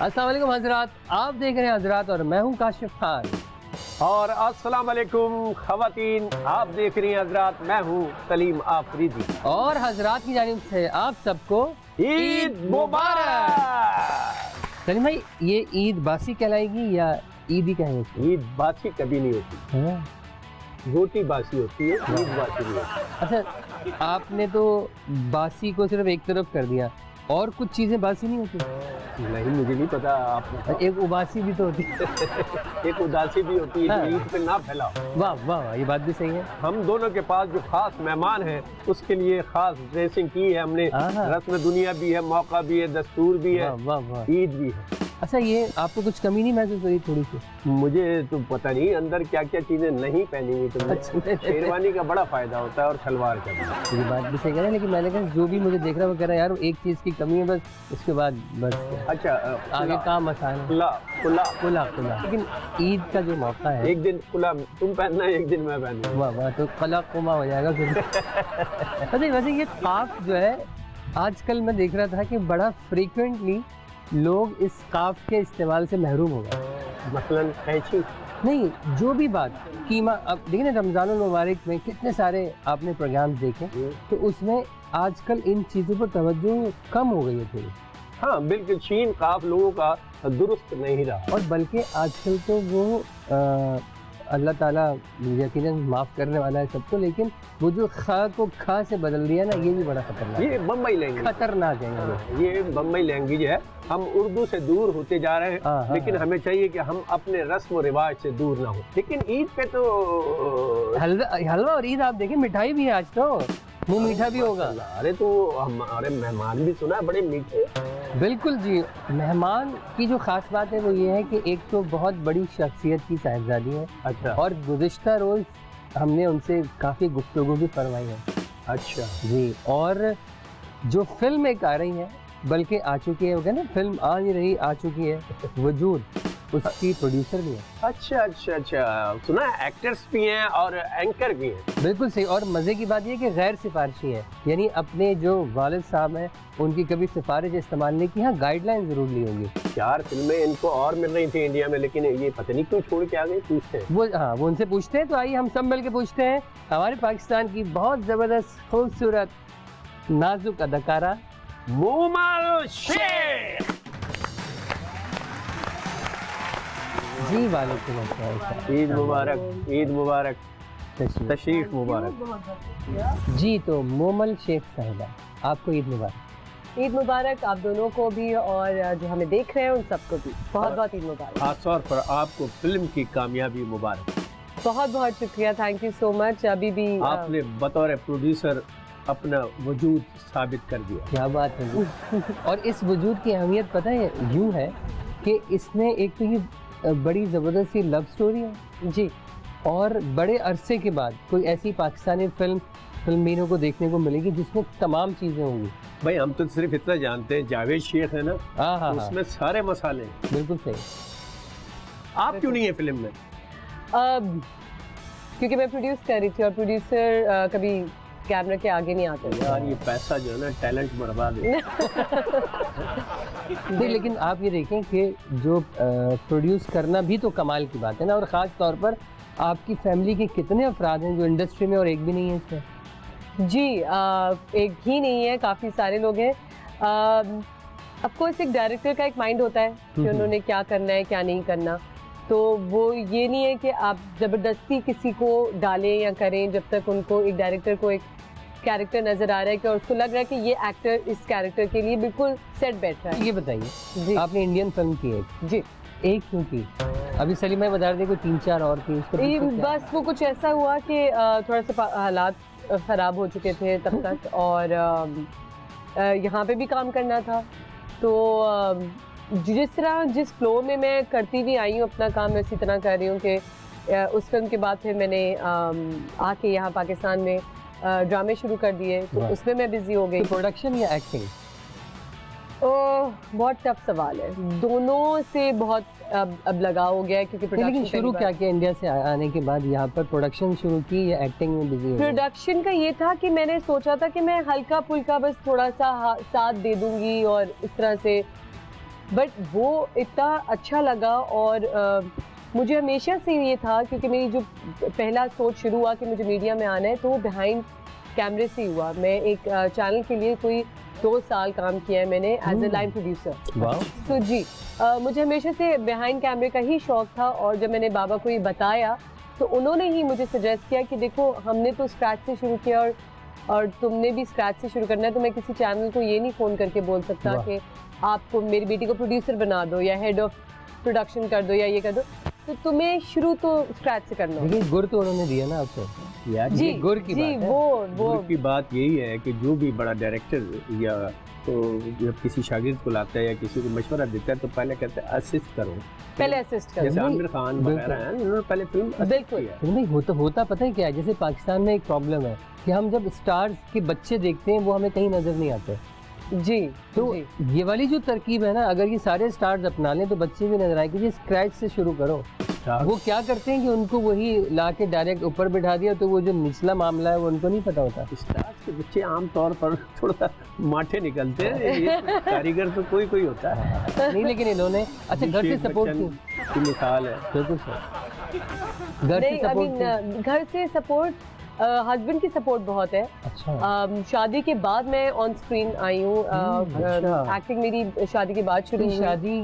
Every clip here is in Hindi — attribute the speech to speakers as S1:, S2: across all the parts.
S1: अस्सलाम वालेकुम हजरात, आप देख रहे हैं हजरात और मैं हूं काशिफ खान।
S2: और अस्सलाम वालेकुम खवातीन, आप देख रही हैं हजरात, मैं हूँ सलीम आफरीदी।
S1: और हजरात की जानिब से आप सबको
S2: ईद मुबारक।
S1: सलीम भाई, ये ईद बासी कहलाएगी या ईद ही कहेंगे?
S2: ईद बासी कभी नहीं होती,
S1: हाँ?
S2: रोटी बासी होती है, ईद बासी नहीं होती।
S1: अच्छा, आपने तो बासी को सिर्फ एक तरफ कर दिया, और कुछ चीजें बासी नहीं होती?
S2: नहीं, मुझे नहीं पता। आप
S1: एक उबासी भी तो होती है।
S2: एक उदासी भी होती है,
S1: हाँ।
S2: ईद पे ना फैलाओ।
S1: वाह वाह वाह, ये बात भी सही है।
S2: हम दोनों के पास जो खास मेहमान हैं, उसके लिए खास ड्रेसिंग की है हमने।
S1: हाँ।
S2: रस्म दुनिया भी है, मौका भी है, दस्तूर भी है,
S1: वाह वाह वाह।
S2: ईद भी है।
S1: अच्छा, ये आपको कुछ कमी नहीं महसूस हुई थोड़ी सी?
S2: मुझे तो पता नहीं अंदर क्या क्या चीजें नहीं पहनी हुई तुमने।
S1: अच्छा।
S2: शेरवानी का बड़ा फायदा होता है और सलवार का भी।
S1: ये बात भी सही कह रहे हैं, लेकिन मैंने कहा जो भी मुझे देख रहा है वो कह रहा है यार एक चीज़ की कमी है बस, उसके बाद बस
S2: अच्छा,
S1: आगे काम आसान है।
S2: खुला खुला
S1: खुला खुला। लेकिन ईद का जो मौका है,
S2: एक दिन खुला तुम पहनना, एक दिन मैं पहनूंगा।
S1: वाह वाह, तो खुला कुमा हो जाएगा फिर। अच्छा, वैसे ये काफ जो है आजकल मैं देख रहा था कि बड़ा फ्रीक्वेंटली लोग इस काफ के इस्तेमाल से महरूम हो गए।
S2: मसलन कैंची।
S1: नहीं, जो भी बात कीमा, अब देखिए ना रमज़ानुल मुबारक में कितने सारे आपने प्रोग्राम्स देखे, तो उसमें आजकल इन चीज़ों पर तवज्जो कम हो गई है थोड़ी।
S2: हाँ बिल्कुल, शीन काफ लोगों का दुरुस्त नहीं रहा।
S1: और बल्कि आजकल तो वो अल्लाह ताला यकीनन माफ़ करने वाला है सबको, लेकिन वो जो खा को खा से बदल दिया ना, ये भी बड़ा खतरनाक
S2: ये बम्बई लैंग्वेज,
S1: खतरनाक है
S2: ये बम्बई लैंग्वेज है। हम उर्दू से दूर होते जा रहे हैं,
S1: हाँ,
S2: लेकिन
S1: हाँ।
S2: हमें चाहिए कि हम अपने रस्म और रिवाज से दूर ना हो। लेकिन ईद पे तो
S1: हलवा और ईद आप देखें, मिठाई भी है आज तो, मुँह मीठा भी होगा।
S2: अरे तो हमारे मेहमान भी सुना है बड़े मीठे।
S1: बिल्कुल जी, मेहमान की जो ख़ास बात है वो ये है कि एक तो बहुत बड़ी शख्सियत की साहिबजादी है,
S2: अच्छा
S1: और गुज़िश्ता रोज़ हमने उनसे काफ़ी गुफ्तगू भी फरमाई है।
S2: अच्छा
S1: जी, और जो फिल्म एक आ रही है, बल्कि आ चुकी है, वो कहते हैं ना फिल्म आ नहीं रही आ चुकी है, वजूद, उसकी प्रोड्यूसर भी है।
S2: अच्छा अच्छा अच्छा, सुना है एक्टर्स भी हैं और एंकर भी हैं।
S1: बिल्कुल सही। और मज़े की बात ये है कि गैर सिफारशी है, यानी अपने जो वालिद साहब हैं उनकी कभी सिफारिश इस्तेमाल नहीं की, हाँ गाइडलाइन ज़रूर ली होंगी।
S2: 4 फिल्में इनको और मिल रही थी इंडिया में, लेकिन ये पता नहीं क्यों छोड़ के आ गए। पूछते हैं
S1: वो, हाँ वो उनसे पूछते हैं। तो आइए हम सब मिल के पूछते हैं हमारे पाकिस्तान की बहुत ज़बरदस्त खूबसूरत नाजुक अदाकारा
S2: मोमल शेख।
S1: जी, वालेकुम अस्सलाम।
S2: ईद मुबारक, ईद मुबारक,
S1: तशरीफ।
S2: तशरीफ मुबारक।
S1: जी, तो मोमल शेख साहिबा, आपको ईद मुबारक।
S3: ईद मुबारक आप दोनों को भी, और जो हमें देख रहे हैं उन सबको भी बहुत बहुत ईद मुबारक।
S2: खासतौर पर आपको फिल्म की कामयाबी मुबारक।
S3: बहुत बहुत शुक्रिया, थैंक यू सो मच। अभी भी
S2: आपने बतौर प्रोड्यूसर अपना वजूद साबित कर दिया।
S1: क्या बात है जी। और इस वजूद की अहमियत पता है यूँ है कि इसने एक तो ये बड़ी ज़बरदस्त सी लव स्टोरी है
S3: जी,
S1: और बड़े अरसे के बाद कोई ऐसी पाकिस्तानी फिल्मीनों को देखने को मिलेगी जिसमें तमाम चीज़ें होंगी।
S2: भाई हम तो सिर्फ इतना जानते हैं, जावेद शेख है ना,
S1: हाँ हाँ,
S2: उसमें सारे मसाले हैं।
S1: बिल्कुल सही।
S2: आप क्यों नहीं है फिल्म में?
S3: क्योंकि मैं प्रोड्यूस कर रही थी, और प्रोड्यूसर कभी कैमरा के आगे नहीं आते।
S2: यार ये पैसा जो है ना, टैलेंट बर्बाद है।
S1: नहीं, लेकिन आप ये देखें कि जो प्रोड्यूस करना भी तो कमाल की बात है ना, और ख़ास तौर पर आपकी फैमिली के कितने अफराद हैं जो इंडस्ट्री में, और एक भी नहीं है इसमें?
S3: जी, एक ही नहीं है, काफ़ी सारे लोग हैं। ऑफकोर्स एक डायरेक्टर का एक माइंड होता है कि उन्होंने क्या करना है क्या नहीं करना, तो वो ये नहीं है कि आप ज़बरदस्ती किसी को डालें या करें, जब तक उनको एक डायरेक्टर को एक कैरेक्टर नज़र आ रहा है कि और उसको लग रहा है कि ये एक्टर इस कैरेक्टर के लिए बिल्कुल सेट बैठ रहा है।
S1: ये बताइए,
S3: जी
S1: आपने इंडियन फिल्म की
S3: जी,
S1: एक क्यों की? अभी सलीम भाई बता रहे थे कोई 3-4 और थी, उसका
S3: ये
S1: पीछे क्या?
S3: बस वो कुछ ऐसा हुआ कि थोड़ा सा हालात ख़राब हो चुके थे तब तक, और यहाँ पे भी काम करना था, तो जिस तरह जिस फ्लो में मैं करती भी आई हूँ अपना काम, इसी तरह कर रही हूँ कि उस फिल्म के बाद फिर मैंने आके यहाँ पाकिस्तान में ड्रामे शुरू कर दिए, तो
S1: वाह।
S3: उसमें मैं बिजी हो गई।
S1: प्रोडक्शन या एक्टिंग?
S3: बहुत टफ सवाल है, दोनों से बहुत अब लगाव हो गया है, क्योंकि
S1: लेकिन
S3: प्रोडक्शन
S1: शुरू क्या किया इंडिया से आने के बाद, यहाँ पर प्रोडक्शन शुरू की या एक्टिंग में बिजी हो गए?
S3: प्रोडक्शन का ये था कि मैंने सोचा था कि मैं हल्का फुल्का बस थोड़ा सा साथ दे दूंगी और इस तरह से बट वो इतना अच्छा लगा। और मुझे हमेशा से ये था, क्योंकि मेरी जो पहला सोच शुरू हुआ कि मुझे मीडिया में आना है, तो वो बिहाइंड कैमरे से हुआ। मैं एक चैनल के लिए कोई 2 साल काम किया है मैंने एज ए लाइन प्रोड्यूसर। तो जी मुझे हमेशा से बिहाइंड कैमरे का ही शौक था। और जब मैंने बाबा को ये बताया तो उन्होंने ही मुझे सजेस्ट किया कि देखो हमने तो स्क्रैच से शुरू किया और तुमने भी स्क्रैच से शुरू करना है, तो मैं किसी चैनल को ये नहीं फ़ोन करके बोल सकता कि आपको मेरी बेटी को प्रोड्यूसर बना दो या हेड ऑफ प्रोडक्शन कर दो या ये कर दो। तो तुम्हें शुरू तो स्क्रैच से करना होगा।
S1: लेकिन गुर तो उन्होंने दिया ना आपको यार,
S3: जी
S1: गुर की
S3: जी
S1: बात है।
S3: वो
S2: गुर की बात यही है कि जो भी बड़ा डायरेक्टर या तो जब किसी शागिर्द को लाता है या किसी को मशवरा देता है तो पहले कहते हैं असिस्ट करो,
S3: पहले असिस्ट करो।
S2: जैसे आमिर खान वगैरह हैं, उन्होंने पहले फिल्म असिस्ट
S3: बिल्कुल।
S2: किया।
S1: नहीं होता पता है क्या है, जैसे पाकिस्तान में एक प्रॉब्लम है कि हम जब स्टार्स के बच्चे देखते हैं वो हमें कहीं नजर नहीं आते।
S3: जी
S1: तो
S3: जी।
S1: ये वाली जो तरकीब है ना, अगर ये सारे स्टार्स अपना लें तो बच्चे भी नजर आएंगे कि स्क्रैच से शुरू करो। वो क्या करते हैं कि उनको वही ला के डायरेक्ट ऊपर बिठा दिया, तो वो जो निचला मामला है वो उनको नहीं पता होता।
S2: स्टार्स के बच्चे आमतौर पर थोड़ा माठे निकलते हैं, ये कारीगर तो कोई होता है।
S1: नहीं लेकिन इन्होंने अच्छा घर से सपोर्ट
S2: की मिसाल है।
S1: बिल्कुल सर, घर से सपोर्ट
S3: घर से सपोर्ट हस्बैंड की सपोर्ट बहुत है।
S1: अच्छा।
S3: शादी के बाद मैं ऑन स्क्रीन आई हूँ।
S1: अच्छा।
S3: एक्टिंग मेरी शादी के बाद शुरू हुई।
S1: शादी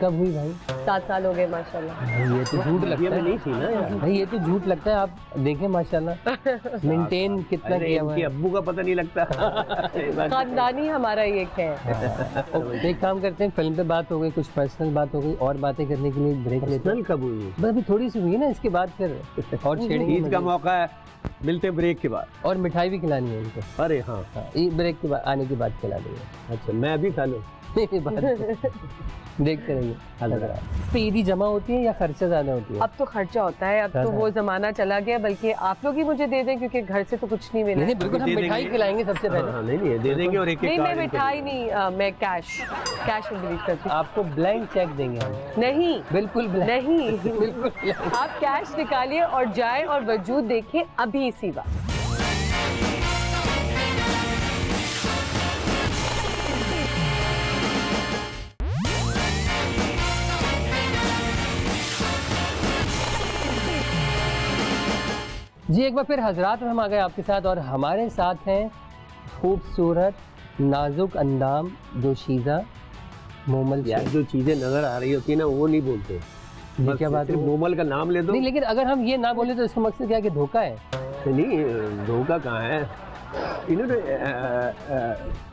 S1: कब हुई भाई?
S3: 7 साल हो गए माशाल्लाह।
S1: ये तो झूठ लगता है।
S2: नहीं थी ना यार
S1: भाई, ये तो झूठ लगता है। आप देखें माशाल्लाह मेंटेन कितना किया हुआ है।
S2: अब्बू का पता नहीं लगता।
S3: खानदानी हमारा ये है।
S1: एक काम करते हैं, फिल्म पे बात हो गई, कुछ पर्सनल बात हो गई, और बातें करने के लिए ब्रेक लेते हैं।
S2: कब हुई?
S1: बस अभी थोड़ी सी हुई है ना, इसके बाद फिर और छेड़ेंगे।
S2: ईद का मौका है, मिलते हैं ब्रेक के बाद।
S1: और मिठाई भी खिलानी है उनको।
S2: अरे हाँ,
S1: ये ब्रेक के बाद आने के बाद खिला देंगे।
S2: अच्छा मैं अभी खा लूँ?
S1: देखते रहिए। ईदी जमा होती है या खर्चा ज्यादा होती है?
S3: अब तो खर्चा होता है, अब तो वो जमाना चला गया। बल्कि आप लोग ही मुझे दे दें, क्योंकि घर से तो कुछ नहीं मिला।
S1: नहीं बिल्कुल, हम मिठाई खिलाएंगे सबसे पहले।
S2: नहीं दे देंगे। और एक
S3: नहीं मैं मिठाई नहीं, मैं कैश में डिलीट करती हूँ।
S1: आपको ब्लैंक चेक देंगे हम।
S3: नहीं
S1: बिल्कुल ब्लैंक।
S3: नहीं
S1: बिल्कुल।
S3: आप कैश निकालिए और जाएं और वजूद देखें अभी इसी वक्त।
S1: जी एक बार फिर हजरात में हम आ गए आपके साथ, और हमारे साथ हैं खूबसूरत नाजुक अंदाम जोशीदा मोमल।
S2: यार जो चीजें नजर आ रही होती है ना वो नहीं बोलते।
S1: ये क्या बात है?
S2: मोमल का नाम ले दो।
S1: नहीं लेकिन अगर हम ये ना बोले तो इसका मकसद क्या है कि धोखा है?
S2: नहीं धोखा कहाँ है, इन्होंने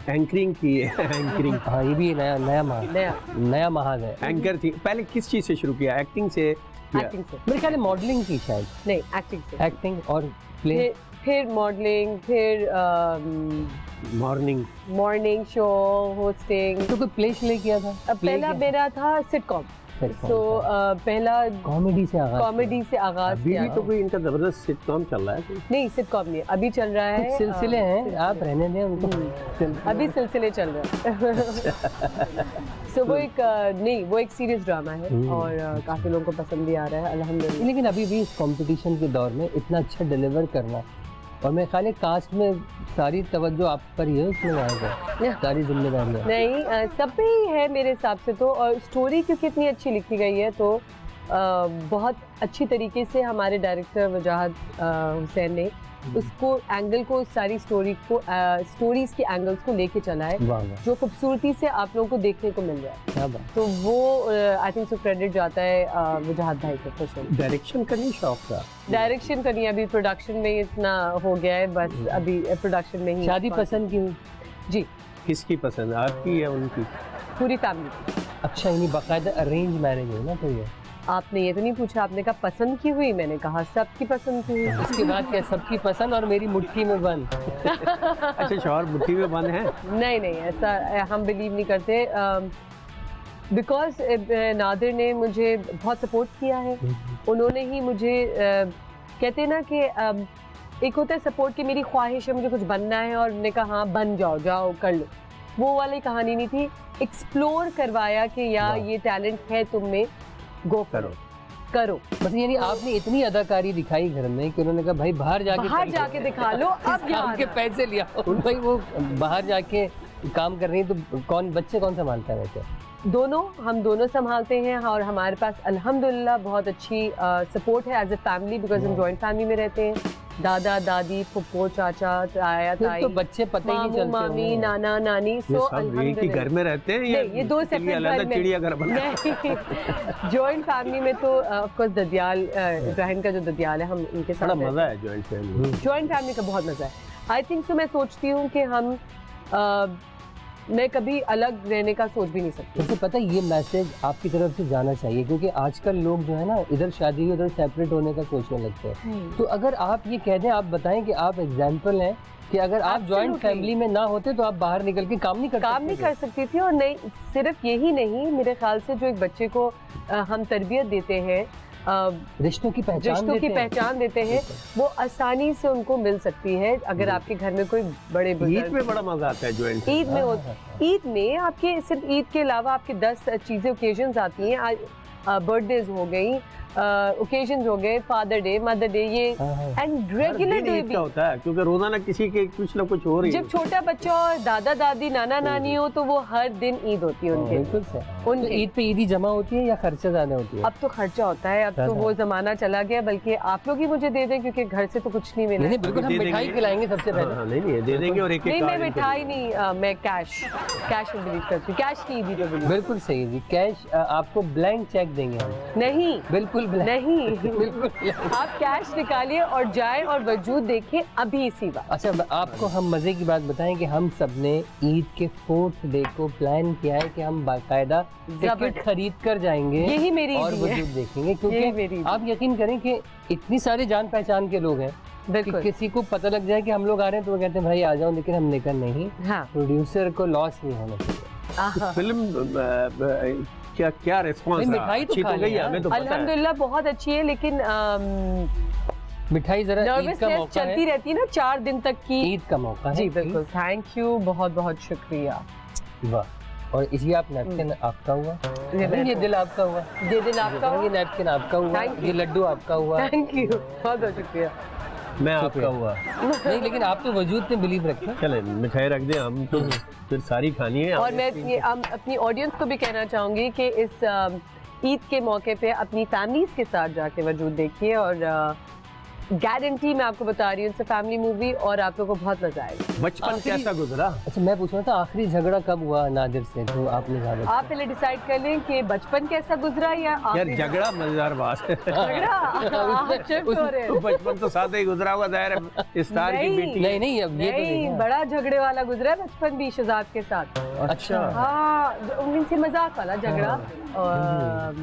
S2: एंकरिंग की है। एंकरिंग,
S1: हाँ ये भी नया महाज है।
S2: एंकर थी। पहले किस चीज से शुरू किया? एक्टिंग से?
S3: एक्टिंग से।
S1: मेरे ख्याल मॉडलिंग की शायद।
S3: नहीं एक्टिंग से।
S1: एक्टिंग और प्ले,
S3: फिर मॉडलिंग, फिर मॉर्निंग शो होस्टिंग।
S1: तो कोई प्ले श्ले किया था?
S3: पहला मेरा था सिटकॉम। सो पहला
S1: कॉमेडी से
S3: आगाज
S2: अभी
S3: किया।
S2: भी तो कोई इनका जबरदस्त सिटकॉम चल रहा है?
S3: नहीं सिटकॉम नहीं, अभी चल रहा है।
S1: कुछ सिलसिले हैं, आप रहने दें उनको।
S3: अभी सिलसिले चल रहे हैं। सो वो एक सीरियस ड्रामा है और काफी लोगों को पसंद भी आ रहा है अल्हम्दुलिल्लाह।
S1: लेकिन अभी भी इस कंपटीशन के दौर में इतना अच्छा डिलीवर करना, और मैं खाली कास्ट में सारी तवज्जो आप पर ही है, उसमें आएगा सारी जिम्मेदारियाँ।
S3: नहीं सब पे ही है मेरे हिसाब से तो। और स्टोरी क्योंकि इतनी अच्छी लिखी गई है तो बहुत अच्छी तरीके से हमारे डायरेक्टर वजाहत हुसैन ने उसको एंगल को, सारी स्टोरीज के एंगल्स को लेके चला है, जो खूबसूरती से आप लोगों को देखने को मिल रहा है।
S1: क्या बात।
S3: तो वो आई थिंक सो क्रेडिट जाता है वजाहत भाई को। खुश
S2: डायरेक्शन का नहीं शौक था?
S3: डायरेक्शन का नहीं, अभी प्रोडक्शन में इतना हो गया है, बस अभी प्रोडक्शन में ही।
S1: शादी पसंद की? जी।
S2: किसकी पसंद, आपकी या उनकी?
S3: पूरी फैमिली।
S1: अच्छा, यानी बाकायदा अरेंज मैरिज है ना? तो ये
S3: आपने ये तो नहीं पूछा, आपने कहा पसंद की हुई, मैंने कहा सबकी पसंद की हुई।
S1: इसके बाद क्या सबकी पसंद और मेरी मुट्ठी में बंद?
S2: अच्छा शौहर मुट्ठी में बंद है?
S3: नहीं ऐसा हम बिलीव नहीं करते। बिकॉज नादिर ने मुझे बहुत सपोर्ट किया है। उन्होंने ही मुझे कहते हैं ना कि एक होता है सपोर्ट की मेरी ख्वाहिश है मुझे कुछ बनना है और उन्होंने कहा हाँ बन जाओ कर लो, वो वाली कहानी नहीं थी। एक्सप्लोर करवाया कि यार ये टैलेंट है तुम में, गो करो।
S1: बस यानी आपने इतनी अदाकारी दिखाई घर में कि उन्होंने कहा भाई बाहर जाके
S3: दिखा लो, अब
S1: यहाँ के पैसे लिया। भाई वो बाहर जाके काम कर रही है तो बच्चे कौन संभालता है वैसे?
S3: दोनों, हम दोनों संभालते हैं और हमारे पास अल्हम्दुलिल्लाह बहुत अच्छी सपोर्ट है एज ए फैमिली, बिकॉज हम जॉइंट फैमिली में रहते हैं। दादा दादी, फुप्पो, चाचा, ताया
S1: फिर
S3: ताई,
S1: तो बच्चे पता ही नहीं
S3: मामू
S1: चलते
S3: मामी,
S1: होंगे।
S3: नाना नानी,
S2: ये
S3: सो
S2: सब एक ही
S3: अल्हम्दुलिल्लाह।
S2: घर में रहते हैं या
S3: नहीं, ये दो
S2: इसके लिए
S3: separate
S2: अलग
S3: घर में।
S2: चिड़ियाघर बना?
S3: नहीं, जॉइंट फैमिली में तो ऑफ कोर्स ददियाल, इब्राहिम का जो ददियाल है, हम उनके
S2: बड़ा
S3: साथ
S2: मजा है जॉइंट फैमिली।
S3: जॉइंट फैमिली का बहुत मजा है। आई थिंक सो, मैं सोचती हूँ कि हम मैं कभी अलग रहने का सोच भी नहीं सकती।
S1: वैसे पता है ये मैसेज आपकी तरफ से जाना चाहिए, क्योंकि आजकल लोग जो है ना इधर शादी उधर सेपरेट होने का सोचने लगते हैं। तो अगर आप ये कह दें, आप बताएं कि आप एग्जाम्पल हैं कि अगर आप जॉइंट
S3: Absolutely.
S1: फैमिली में ना होते तो आप बाहर निकल के काम नहीं कर
S3: काम
S1: सकते
S3: नहीं
S1: थे।
S3: कर सकती थी। और नहीं, सिर्फ यही नहीं, मेरे ख्याल से जो एक बच्चे को हम तरबियत देते हैं,
S1: रिश्तों की पहचान
S3: रिश्तों की
S1: देते हैं।
S3: पहचान देते हैं, वो आसानी से उनको मिल सकती है अगर आपके घर में कोई बड़े
S2: ईद
S3: बुजुर्ग।
S2: में बड़ा मजा आता है जॉइंट।
S3: ईद में
S1: हाँ, हाँ,
S3: ईद में आपके सिर्फ ईद के अलावा आपके 10 चीजें ओकेजन्स आती हैं। बर्थडेज हो गई, ओकेजन्स हो गए, फादर डे, मदर डे, ये
S1: हाँ, हाँ।
S3: एंड रेगुलर डे
S2: ईद
S3: भी।
S2: का होता है क्योंकि रोजाना किसी के कुछ ना कुछ हो रही है।
S3: जब छोटा बच्चा और दादा दादी, नाना नानी हो, तो वो हर दिन ईद होती है उनके।
S1: बिल्कुल सही। तो
S3: उनके
S1: ईद पे ईदी जमा होती है या खर्चा ज्यादा होती है?
S3: अब तो खर्चा होता है, अब तो वो जमाना चला गया। बल्कि आप लोग ही मुझे दे दें, क्योंकि घर से तो कुछ नहीं मिला।
S1: नहीं बिल्कुल, हम
S2: दे
S1: मिठाई
S2: देंगे।
S1: खिलाएंगे सबसे पहले।
S2: हाँ, नहीं दे देंगे और एक
S3: नहीं, मैं
S2: कार्ड इनको
S3: मिठाई नहीं, मैं कैश में बिलीव करती हूँ। कैश की ईदी पे बिलीव।
S1: बिल्कुल सही जी। कैश आपको ब्लैंक चेक देंगे हम।
S3: नहीं
S1: बिल्कुल blank।
S3: नहीं,
S1: बिल्कुल blank।
S3: आप कैश निकालिए और जाएं और वजूद देखिए अभी इसी बात।
S1: अच्छा, आपको हम मजे की बात बताएं कि हम सब ने ईद के 4th डे को प्लान किया है कि हम बाकायदा टिकट
S3: जबरदस्त।
S1: खरीद कर जाएंगे
S3: यही मेरी
S1: और
S3: ईदी है।
S1: वजूद देखेंगे,
S3: यही मेरी
S1: क्योंकि
S3: ईदी।
S1: आप यकीन करें कि इतनी सारे जान पहचान के लोग हैं कि
S3: बिल्कुल,
S1: किसी को पता लग जाए कि हम लोग आ रहे हैं तो वो कहते हैं भाई आ जाओ, लेकिन हम लेकर नहीं।
S3: हाँ।
S1: प्रोड्यूसर को लॉस नहीं होना चाहिए।
S3: आहा।
S2: फिल्म क्या क्या रिस्पॉन्स
S1: नहीं, मिठाई तो
S2: अच्छी
S1: खा
S2: तो गई
S1: लिया।
S2: है, हमें तो पता है।
S3: अल्हम्दुलिल्लाह बहुत अच्छी है, लेकिन
S1: मिठाई जरा ईद का
S3: नर्वसनेस
S1: मौका
S3: चलती
S1: है,
S3: रहती है ना 4 दिन तक की।
S1: ईद का मौका है।
S3: जी बिल्कुल, थैंक यू, बहुत बहुत शुक्रिया।
S1: वाह। और इसी आप नैपकिन आपका हुआ,
S3: ये
S1: ये दिल आपका हुआ,
S3: ये दिन आपका
S1: ये नैपकिन आपका हुआ,
S3: Thank you.
S1: ये लड्डू आपका हुआ।
S3: थैंक यू, बहुत बहुत शुक्रिया।
S2: मैं आपका
S1: शुक्रिया।
S2: हुआ।
S1: नहीं लेकिन आप तो वजूद पे बिलीव रखते हैं।
S2: चले मिठाई रख दें, हम तो फिर सारी खानी है।
S3: और मैं ये अपनी ऑडियंस को भी कहना चाहूँगी कि इस ईद के मौके पे अपनी फैमिलीज के साथ जाके वजूद देखिए, और गारंटी मैं आपको बता रही हूँ, इट्स अ फैमिली मूवी और आप लोगों को बहुत मजा आएगा।
S2: बचपन
S1: आखिरी-
S2: कैसा गुजरा?
S1: अच्छा, मैं पूछ रहा था आखिरी झगड़ा कब हुआ नादिर से जो आपने ज्यादा?
S3: आप पहले डिसाइड कर लें कि बचपन कैसा गुजरा या
S2: यार
S3: आखिरी
S2: झगड़ा मजेदार बात है।
S3: झगड़ा। आप shift हो रहे हैं।
S2: तो बचपन तो साथ ही गुजरा हुआ, जाहिर है इस्तार की
S3: नहीं।
S2: बेटी।
S1: नहीं नहीं, अब ये तो
S3: नहीं,
S1: देखिए।
S3: बड़ा झगड़े वाला गुजरा है बचपन भी शहजाद के साथ।
S1: अच्छा।
S3: हाँ, उनसे मजाक वाला झगड़ा, और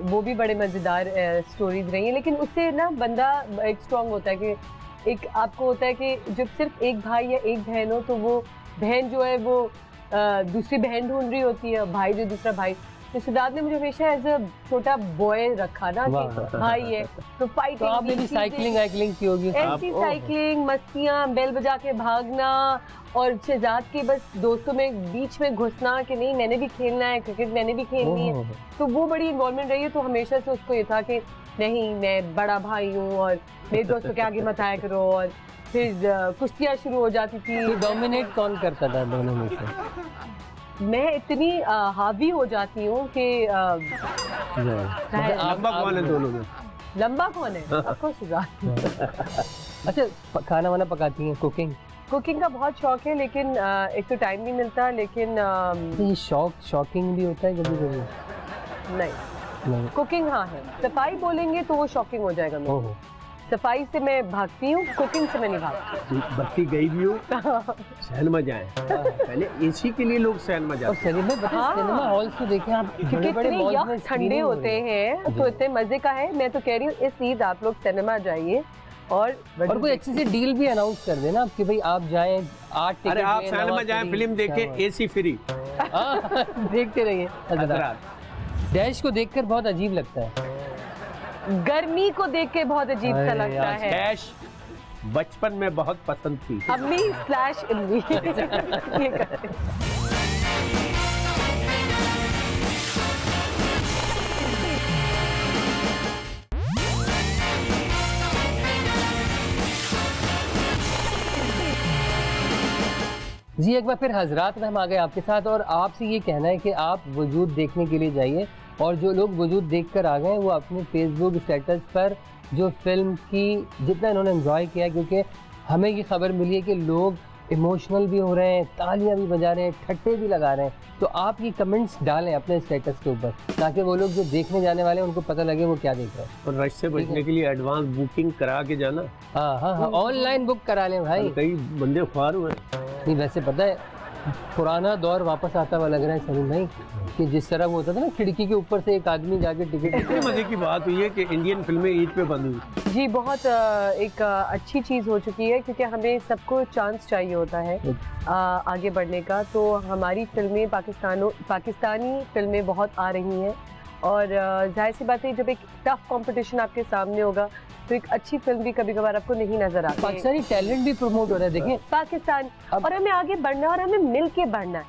S3: वो भी बड़े मजेदार स्टोरीज रही हैं। लेकिन उससे ना बंदा एक स्ट्रांग होता है कि एक आपको होता है कि जब सिर्फ एक भाई या एक बहन हो, तो वो बहन जो है वो दूसरी बहन ढूंढ रही होती है, भाई जो दूसरा भाई। तो सिद्धार्थ ने मुझे हमेशा एज अ छोटा बॉय रखा ना
S1: वाह।
S3: कि भाई है, तो फाइटिंग
S1: तो आपने भी साइकिलिंग वाइकलिंग की होगी?
S3: ऐसी साइकिलिंग, मस्तियाँ, बेल बजा के भागना, और शहजाद के बस दोस्तों में बीच में घुसना कि नहीं मैंने भी खेलना है, क्रिकेट मैंने भी खेलनी है। तो वो बड़ी इन्वॉल्वमेंट रही है। तो हमेशा से उसको ये था कि नहीं मैं बड़ा भाई हूँ और मेरे दोस्तों के आगे मत आया करो। और फिर कुश्तियाँ शुरू हो जाती थी।
S1: तो डोमिनेट कौन करता था दोनों में से?
S3: मैं इतनी हावी हो जाती हूँ कि
S2: लंबा कौन है दोनों में?
S3: लंबा कौन है? आपको शहजाद।
S1: अच्छा, खाना वाना पकाती हैं, कुकिंग?
S3: कुकिंग का बहुत शौक है, लेकिन एक तो टाइम नहीं मिलता। लेकिन
S1: ये शॉकिंग भी होता है कभी कभी?
S3: नहीं, कुकिंग हाँ है। सफाई बोलेंगे तो वो शॉकिंग हो जाएगा मेरे।
S1: ओहो।
S3: सफाई से मैं भागती हूँ, कुकिंग से मैं नहीं भागती।
S2: बत्ती गई भी हो सिनेमा जाए, पहले एसी के लिए लोग सिनेमा
S1: और
S2: जाते
S1: सिनेमा पता है,
S3: हाँ।
S1: सिनेमा हॉल से देखें आप, बड़े बड़े
S3: कितने
S1: मॉल्स
S3: यख
S1: में
S3: ठंडे
S1: screening हो
S3: होते
S1: रही है।
S3: हैं, तो इतने मजे का है। मैं तो कह रही हूँ इस ईद आप लोग सिनेमा जाइए और
S1: कोई अच्छी सी डील भी अनाउंस कर देना कि भाई आप जाएं 8 टिकट
S2: अरे आप
S1: में,
S2: सिनेमा
S1: नवाज
S2: जाए,
S1: शरीफ,
S2: फिल्म देखे,
S1: क्या
S2: एसी फ्री।
S1: बात। हाँ, देखते रहिए।
S2: हजरात
S1: डैश को देखकर बहुत अजीब लगता है।
S3: गर्मी को देख के बहुत अजीब सा
S1: अरे
S3: लगता
S1: यार,
S3: है।
S2: कैश बचपन में बहुत पसंद थी।
S3: अम्मी / इम्मी ये करते हैं।
S1: जी एक बार फिर हजरात में हम आ गए आपके साथ और आपसे ये कहना है कि आप वजूद देखने के लिए जाइए और जो लोग वजूद देखकर आ गए वो अपने फेसबुक स्टेटस पर जो फिल्म की जितना इन्होंने एंजॉय किया, क्योंकि हमें ये खबर मिली है कि लोग इमोशनल भी हो रहे हैं, तालियां भी बजा रहे हैं, ठट्टे भी लगा रहे हैं। तो आप ये कमेंट्स डालें अपने स्टेटस के ऊपर ताकि वो लोग जो देखने जाने वाले हैं उनको पता लगे वो क्या देख रहे हैं।
S2: और रश से बचने के लिए एडवांस बुकिंग करा के जाना।
S1: हाँ हाँ हाँ, ऑनलाइन बुक करा लें भाई।
S2: कई बंदे ख्वार हुए हैं।
S1: नहीं वैसे पता है पुराना दौर वापस आता हुआ लग रहा है सलीम भाई, कि जिस तरह वो होता था ना खिड़की के ऊपर से एक आदमी जाके टिकट
S2: इतनी मजे की बात हुई है कि इंडियन फिल्में ईद पे बंद हुई।
S3: जी बहुत एक अच्छी चीज़ हो चुकी है, क्योंकि हमें सबको चांस चाहिए होता है आगे बढ़ने का। तो हमारी फिल्में पाकिस्तानी फिल्में बहुत आ रही हैं और जाहिर सी बात है जब एक टफ कंपटीशन आपके सामने होगा तो एक अच्छी फिल्म भी कभी कभार आपको नहीं नजर आती।
S1: पाकिस्तानी टैलेंट भी प्रमोट हो रहा है देखें
S3: पाकिस्तान और हमें आगे बढ़ना है और हमें मिल के बढ़ना है।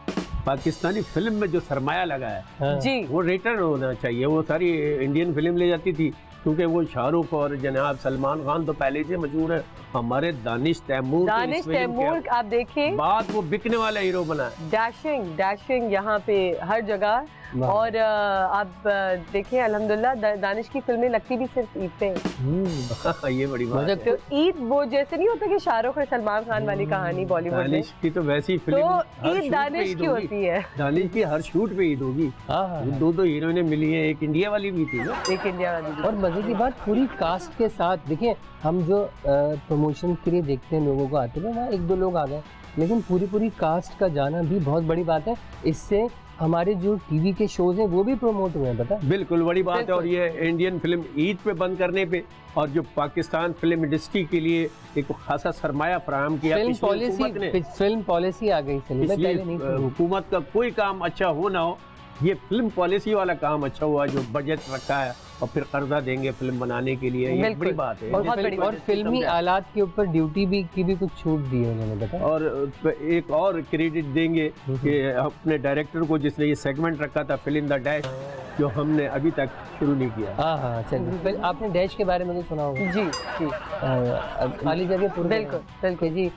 S2: पाकिस्तानी फिल्म में जो सरमाया लगा है
S1: हाँ।
S3: जी
S2: वो रिटर्न होना चाहिए। वो सारी इंडियन फिल्म ले जाती थी क्योंकि वो शाहरुख और जनाब सलमान खान तो पहले से मशहूर है। हमारे दानिश तैमूर
S3: आप देखें
S2: बाद वो बिकने वाला हीरो बना।
S3: डैशिंग यहाँ पे हर जगह। और आप देखें अल्हम्दुलिल्लाह दानिश की फिल्में लगती भी सिर्फ ईद पे हैं।
S2: ये बड़ी बात है।
S3: तो ईद वो जैसे नहीं होता कि शाहरुख और सलमान खान वाली कहानी बॉलीवुड में,
S2: दानिश की तो वैसी फिल्म
S3: तो ईद दानिश की होती है।
S2: दानिश की हर शूट पे ईद होगी। दो हीरोइनें मिली हैं, एक इंडिया वाली भी थी ना,
S3: एक इंडिया वाली भी।
S1: और मजे की बात पूरी कास्ट के साथ। देखिए हम जो प्रमोशन के लिए देखते हैं लोगों को आते हैं वहाँ एक दो लोग आ गए, लेकिन पूरी कास्ट का जाना भी बहुत बड़ी बात है। इससे हमारे जो टीवी के शोज हैं वो भी प्रमोट हुए हैं, पता।
S2: बिल्कुल बड़ी बात है। और ये इंडियन फिल्म ईद पे बंद करने पे और जो पाकिस्तान फिल्म इंडस्ट्री के लिए एक खासा सरमाया फराहम किया
S1: फिल्म पॉलिसी आ गई।
S2: हुकूमत का कोई काम अच्छा हो ना हो, ये फिल्म पॉलिसी वाला काम अच्छा हुआ जो बजट रखा है और फिर कर्जा देंगे फिल्म बनाने के लिए। ये बड़ी बात है।
S1: और फिल्मी आलात के ऊपर ड्यूटी भी की भी कुछ छूट दी है उन्होंने, बता।
S2: और एक और क्रेडिट देंगे कि अपने डायरेक्टर को जिसने ये सेगमेंट रखा था फिल्म द डैश, जो हमने अभी तक शुरू नहीं किया।
S1: हाँ चलिए फिर आपने डैश के बारे में तो सुना होगा।
S3: जी
S1: खाली जगह
S3: बिल्कुल
S1: जी।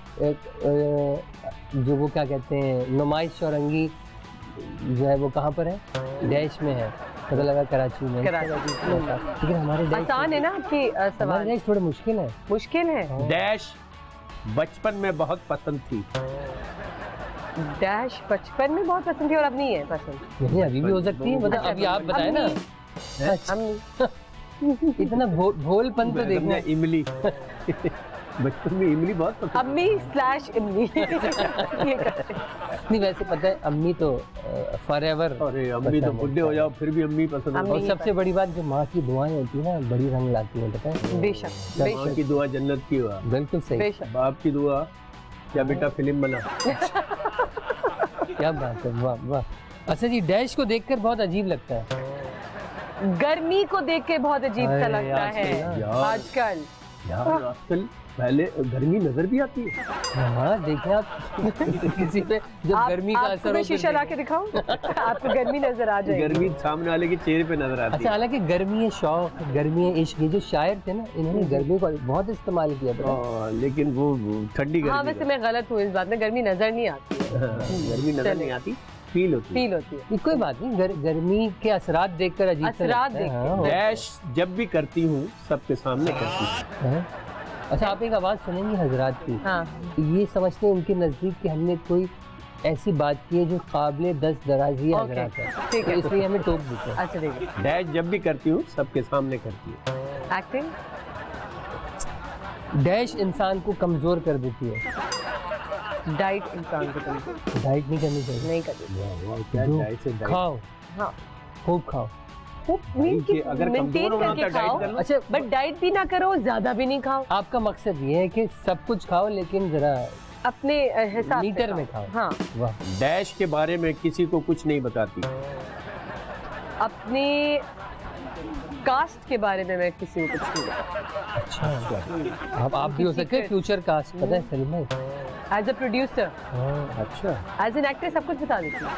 S1: जो वो क्या कहते हैं नुमाइश चौरंगी जो है वो कहाँ पर है? डैश में है, पता लगा कराची में। लेकिन हमारे
S3: आसान है ना आपकी सवाल?
S1: डैश थोड़ा मुश्किल है।
S2: डैश बचपन में बहुत पसंद थी।
S3: डैश बचपन में बहुत पसंद थी और अब नहीं है पसंद।
S1: नहीं अभी भी हो सकती है, मतलब अभी आप बताए ना। इतना भोलपन तो देखना।
S2: इमली बचपन में इमली बहुत पसंद।
S3: अम्मी/इमली
S1: नहीं वैसे पता है अम्मी तो फॉरएवर।
S2: अरे अम्मी तो बुढ़े हो जाओ फिर भी अम्मी पसंद है।
S1: और सबसे बड़ी बात जो माँ की दुआएं होती है ना बड़ी रंग लाती है, पता है।
S3: बेशक
S2: माँ की दुआ जन्नत की हुआ।
S1: बिल्कुल सही।
S2: बाप की दुआ क्या बेटा फिल्म बना।
S1: क्या बात है, वाह वाह। अच्छा जी डैश को देखकर बहुत अजीब लगता है।
S3: गर्मी को देख के बहुत अजीब सा लगता है आजकल।
S2: यार आजकल पहले गर्मी नजर भी आती है।
S1: हाँ देखिए आप किसी पे जब गर्मी का असर हो,
S3: शीशा ला के दिखाओ आपको गर्मी नजर आ जाएगी।
S2: गर्मी सामने वाले के चेहरे पे नजर आती है।
S1: अच्छा हालांकि गर्मी है शौक, गर्मी है इश्क, ये जो शायर थे ना इन्होंने गर्मी को बहुत इस्तेमाल किया था।
S2: लेकिन वो ठंडी गर्मी।
S3: हाँ वैसे मैं गलत हूँ इस बात में, गर्मी नजर नहीं आती है।
S2: गर्मी नजर नहीं आती, फील होती
S1: है। कोई बात नहीं, गर्मी के असरात देखकर अजीब
S3: असरात देखकर।
S2: डैश जब भी करती हूँ सबके सामने करती हूँ।
S1: अच्छा आप एक आवाज़ सुनेंगी हजरात की।
S3: हाँ।
S1: ये समझते हैं उनके नज़दीक कि हमने कोई ऐसी बात की है जो काबिले दस्त दराजी हजरात है, तो इसलिए हमें टोक देते हैं।
S3: अच्छा ठीक है।
S2: डैश जब भी करती हूँ सबके सामने करती हूँ।
S3: एक्टिंग
S1: डैश इंसान को कमज़ोर कर देती है।
S3: डाइट इंसान को कमज़ोर।
S1: डाइट नहीं करनी चाहिए।
S3: नहीं करनी।
S1: खाओ,
S3: हाँ
S1: खूब खाओ।
S2: अगर कमजोर होना तो डाइट कर लो।
S1: अच्छा
S3: बट डाइट भी ना करो, ज्यादा भी नहीं खाओ।
S1: आपका मकसद ये है कि सब कुछ खाओ लेकिन जरा
S3: अपने हिसाब
S1: मीटर में खाओ।
S3: हाँ।
S2: वाह। डैश के बारे में किसी को कुछ नहीं बताती।
S3: अपने कास्ट के बारे में मैं किसी को कुछ नहीं बताती।
S1: अच्छा आप भी हो सकते हैं फ्यूचर कास्ट, पता है सलीम भाई।
S3: As a producer.
S2: अच्छा।
S3: एज एन एक्टर सब कुछ बता देती हूँ।